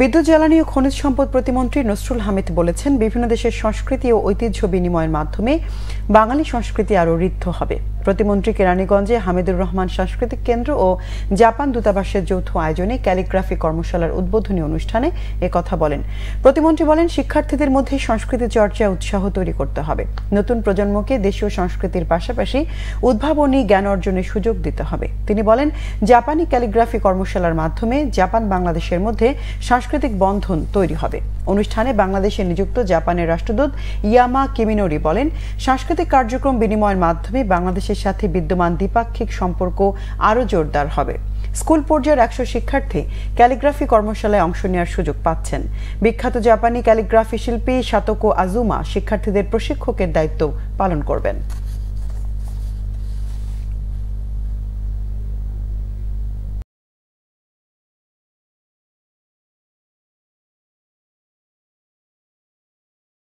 বিদ্যুৎ জ্বালানি ও খনিজ সম্পদ প্রতিমন্ত্রী নসরুল হামিদ বলেছেন, বিভিন্ন দেশের সংস্কৃতি ও ঐতিহ্য বিনিময়ের মাধ্যমে বাঙালি সংস্কৃতি আরও ঋদ্ধ হবে। প্রতিমন্ত্রী কেরানীগঞ্জে হামিদুর রহমান সাংস্কৃতিক কেন্দ্র ও জাপান দূতাবাসের যৌথ আয়োজনে ক্যালিগ্রাফি কর্মশালার উদ্বোধনী অনুষ্ঠানে একথা বলেন। প্রতিমন্ত্রী বলেন, শিক্ষার্থীদের মধ্যে সংস্কৃতি চর্চায় উৎসাহ তৈরি করতে হবে। নতুন প্রজন্মকে দেশীয় সংস্কৃতির পাশাপাশি উদ্ভাবনী জ্ঞান অর্জনের সুযোগ দিতে হবে। তিনি বলেন, জাপানি ক্যালিগ্রাফি কর্মশালার মাধ্যমে জাপান বাংলাদেশের মধ্যে সাংস্কৃতিক বন্ধন তৈরি হবে। অনুষ্ঠানে বাংলাদেশে নিযুক্ত জাপানের রাষ্ট্রদূত ইয়ামা কিমিনোরি বলেন, সাংস্কৃতিক কার্যক্রম বিনিময়ের মাধ্যমে বাংলাদেশের সাথে বিদ্যমান দ্বিপাক্ষিক সম্পর্ক আরও জোরদার হবে। স্কুল পর্যায়ের 100 শিক্ষার্থী ক্যালিগ্রাফি কর্মশালায় অংশ নেওয়ার সুযোগ পাচ্ছেন। বিখ্যাত জাপানি ক্যালিগ্রাফি শিল্পী সাতোকো আজুমা শিক্ষার্থীদের প্রশিক্ষকের দায়িত্ব পালন করবেন।